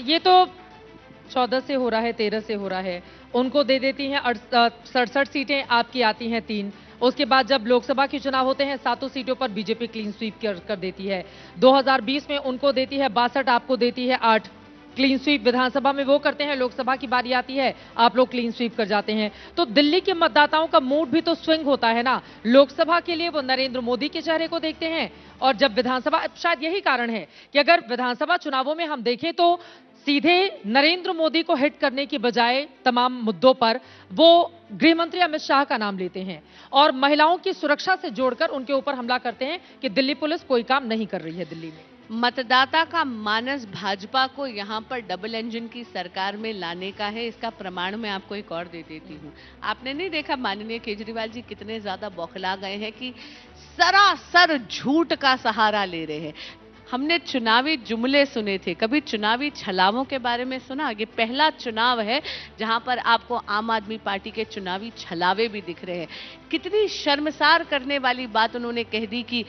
ये तो 14 से हो रहा है, 13 से हो रहा है। उनको दे देती हैं 67 सीटें, आपकी आती हैं 3। उसके बाद जब लोकसभा के चुनाव होते हैं, 7 सीटों पर बीजेपी क्लीन स्वीप कर देती है। 2020 में उनको देती है 62, आपको देती है 8। क्लीन स्वीप विधानसभा में वो करते हैं, लोकसभा की बारी आती है, आप लोग क्लीन स्वीप कर जाते हैं। तो दिल्ली के मतदाताओं का मूड भी तो स्विंग होता है ना। लोकसभा के लिए वो नरेंद्र मोदी के चेहरे को देखते हैं, और जब विधानसभा, शायद यही कारण है कि अगर विधानसभा चुनावों में हम देखें तो सीधे नरेंद्र मोदी को हिट करने की बजाय तमाम मुद्दों पर वो गृह मंत्री अमित शाह का नाम लेते हैं और महिलाओं की सुरक्षा से जोड़कर उनके ऊपर हमला करते हैं कि दिल्ली पुलिस कोई काम नहीं कर रही है दिल्ली में। मतदाता का मानस भाजपा को यहाँ पर डबल इंजन की सरकार में लाने का है। इसका प्रमाण मैं आपको एक और दे देती हूँ। आपने नहीं देखा माननीय केजरीवाल जी कितने ज्यादा बौखला गए हैं कि सरासर झूठ का सहारा ले रहे हैं। हमने चुनावी जुमले सुने थे, कभी चुनावी छलावों के बारे में सुना? ये पहला चुनाव है जहां पर आपको आम आदमी पार्टी के चुनावी छलावे भी दिख रहे हैं। कितनी शर्मसार करने वाली बात उन्होंने कह दी कि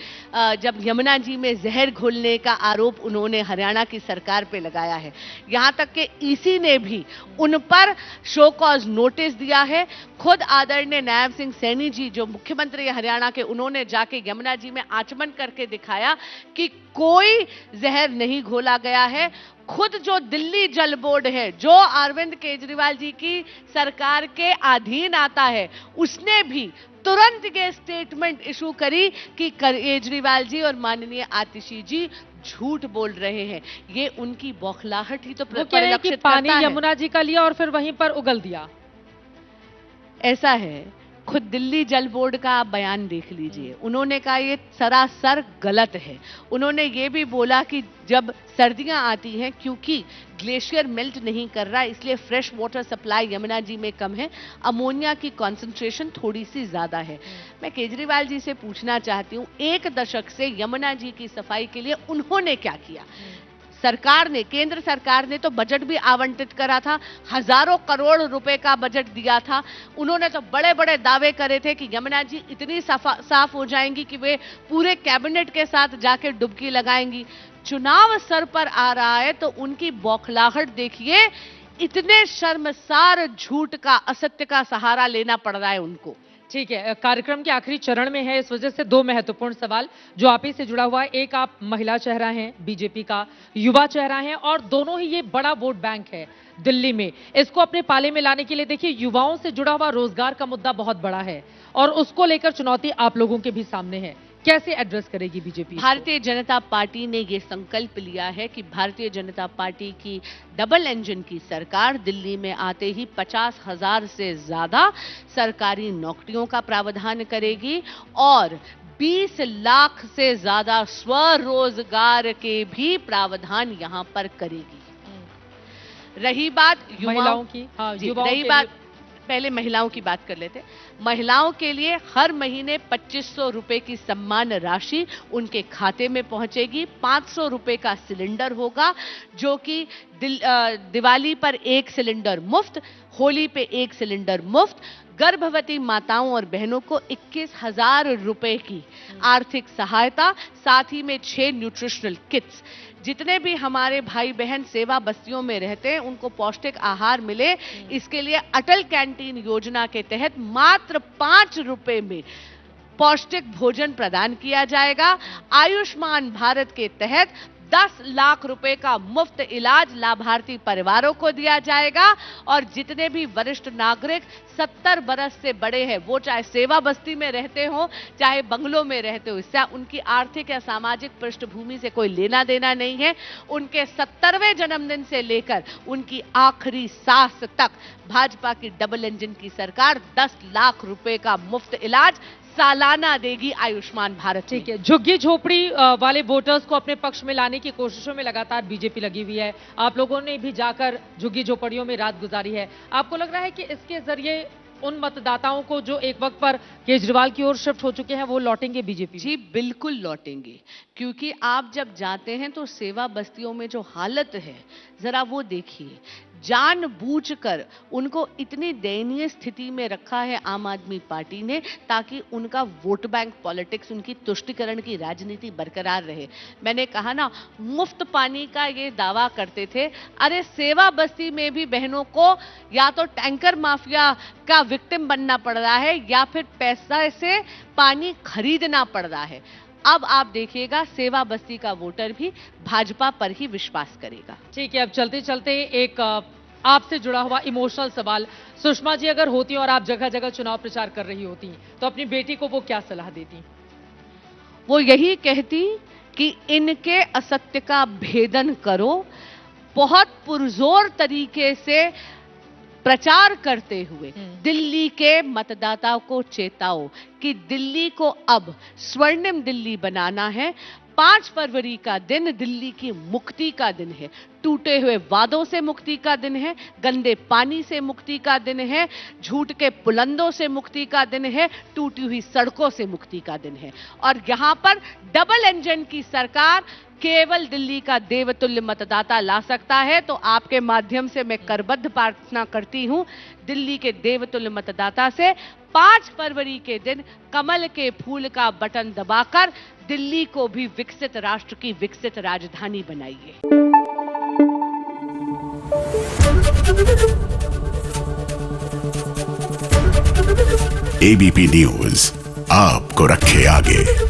जब यमुना जी में जहर घोलने का आरोप उन्होंने हरियाणा की सरकार पे लगाया है। यहां तक कि ईसी ने भी उन पर शो कॉज नोटिस दिया है। खुद आदरणीय नायब सिंह सैनी जी जो मुख्यमंत्री हरियाणा के, उन्होंने जाके यमुना जी में आचमन करके दिखाया कि कोई जहर नहीं घोला गया है। खुद जो दिल्ली जल बोर्ड है, जो अरविंद केजरीवाल जी की सरकार के अधीन आता है, उसने भी तुरंत ये स्टेटमेंट इशू करी कि केजरीवाल जी और माननीय आतिशी जी झूठ बोल रहे हैं। ये उनकी बौखलाहट ही तो परिलक्षित करता है। पानी यमुना जी का लिया और फिर वहीं पर उगल दिया, ऐसा है। खुद दिल्ली जल बोर्ड का आप बयान देख लीजिए, उन्होंने कहा ये सरासर गलत है। उन्होंने ये भी बोला कि जब सर्दियां आती हैं, क्योंकि ग्लेशियर मेल्ट नहीं कर रहा, इसलिए fresh water supply Yamuna ji में कम है, अमोनिया की कंसंट्रेशन थोड़ी सी ज्यादा है। मैं केजरीवाल जी से पूछना चाहती हूँ, 1 दशक से यमुना जी की सफाई के लिए उन्होंने क्या किया? सरकार ने, केंद्र सरकार ने तो बजट भी आवंटित करा था, हजारों करोड़ रुपए का बजट दिया था। उन्होंने तो बड़े बड़े दावे करे थे कि यमुना जी इतनी साफ हो जाएंगी कि वे पूरे कैबिनेट के साथ जाके डुबकी लगाएंगी। चुनाव सर पर आ रहा है तो उनकी बौखलाहट देखिए। इतने शर्मसार झूठ का, असत्य का सहारा लेना पड़ रहा है उनको। ठीक है, कार्यक्रम के आखिरी चरण में है, इस वजह से 2 महत्वपूर्ण सवाल जो आप ही से जुड़ा हुआ है। एक, आप महिला चेहरा हैं, बीजेपी का युवा चेहरा हैं, और दोनों ही ये बड़ा वोट बैंक है दिल्ली में। इसको अपने पाले में लाने के लिए देखिए, युवाओं से जुड़ा हुआ रोजगार का मुद्दा बहुत बड़ा है और उसको लेकर चुनौती आप लोगों के भी सामने है। कैसे एड्रेस करेगी बीजेपी? भारतीय जनता पार्टी ने यह संकल्प लिया है कि भारतीय जनता पार्टी की डबल इंजन की सरकार दिल्ली में आते ही 50,000 से ज्यादा सरकारी नौकरियों का प्रावधान करेगी और 20 लाख से ज्यादा स्वरोजगार के भी प्रावधान यहां पर करेगी। रही बात महिलाओं की, हाँ, युवाओं रही बात, पहले महिलाओं की बात कर लेते। महिलाओं के लिए हर महीने 2500 रुपए की सम्मान राशि उनके खाते में पहुंचेगी। 500 रुपए का सिलेंडर होगा, जो कि दिवाली पर 1 सिलेंडर मुफ्त, होली पे 1 सिलेंडर मुफ्त। गर्भवती माताओं और बहनों को 21,000 रुपए की आर्थिक सहायता, साथ ही में 6 न्यूट्रिशनल किट्स। जितने भी हमारे भाई बहन सेवा बस्तियों में रहते हैं उनको पौष्टिक आहार मिले, इसके लिए अटल कैंटीन योजना के तहत मात्र 5 रुपए में पौष्टिक भोजन प्रदान किया जाएगा। आयुष्मान भारत के तहत 10 लाख रुपए का मुफ्त इलाज लाभार्थी परिवारों को दिया जाएगा और जितने भी वरिष्ठ नागरिक 70 बरस से बड़े हैं, वो चाहे सेवा बस्ती में रहते हो चाहे बंगलों में रहते हो, इससे उनकी आर्थिक या सामाजिक पृष्ठभूमि से कोई लेना देना नहीं है। उनके 70वें जन्मदिन से लेकर उनकी आखिरी सांस तक भाजपा की डबल इंजन की सरकार 10 लाख रुपए का मुफ्त इलाज सालाना देगी आयुष्मान भारत। ठीक है, झुग्गी झोपड़ी वाले वोटर्स को अपने पक्ष में लाने की कोशिशों में लगातार बीजेपी लगी हुई है। आप लोगों ने भी जाकर झुग्गी झोपड़ियों में रात गुजारी है। आपको लग रहा है कि इसके जरिए उन मतदाताओं को जो एक वक्त पर केजरीवाल की ओर शिफ्ट हो चुके हैं वो लौटेंगे बीजेपी? जी बिल्कुल लौटेंगे, क्योंकि आप जब जाते हैं तो सेवा बस्तियों में जो हालत है जरा वो देखिए। जानबूझकर उनको इतनी दयनीय स्थिति में रखा है आम आदमी पार्टी ने, ताकि उनका वोट बैंक पॉलिटिक्स, उनकी तुष्टीकरण की राजनीति बरकरार रहे। मैंने कहा ना, मुफ्त पानी का ये दावा करते थे, अरे सेवा बस्ती में भी बहनों को या तो टैंकर माफिया का विक्टिम बनना पड़ रहा है या फिर पैसा से पानी खरीदना पड़ रहा है। अब आप देखिएगा सेवा बस्ती का वोटर भी भाजपा पर ही विश्वास करेगा। ठीक है, अब चलते चलते एक आपसे जुड़ा हुआ इमोशनल सवाल, सुषमा जी अगर होती और आप जगह जगह चुनाव प्रचार कर रही होती तो अपनी बेटी को वो क्या सलाह देती? वो यही कहती कि इनके असत्य का भेदन करो, बहुत पुरजोर तरीके से प्रचार करते हुए दिल्ली के मतदाताओं को चेताओ कि दिल्ली को अब स्वर्णिम दिल्ली बनाना है। 5 फरवरी का दिन दिल्ली की मुक्ति का दिन है, टूटे हुए वादों से मुक्ति का दिन है, गंदे पानी से मुक्ति का दिन है, झूठ के बुलंदों से मुक्ति का दिन है, टूटी हुई सड़कों से मुक्ति का दिन है। और यहां पर डबल इंजन की सरकार केवल दिल्ली का देवतुल्य मतदाता ला सकता है। तो आपके माध्यम से मैं करबद्ध प्रार्थना करती हूं दिल्ली के देवतुल्य मतदाता से, 5 फरवरी के दिन कमल के फूल का बटन दबाकर दिल्ली को भी विकसित राष्ट्र की विकसित राजधानी बनाइए। एबीपी न्यूज आपको रखे आगे।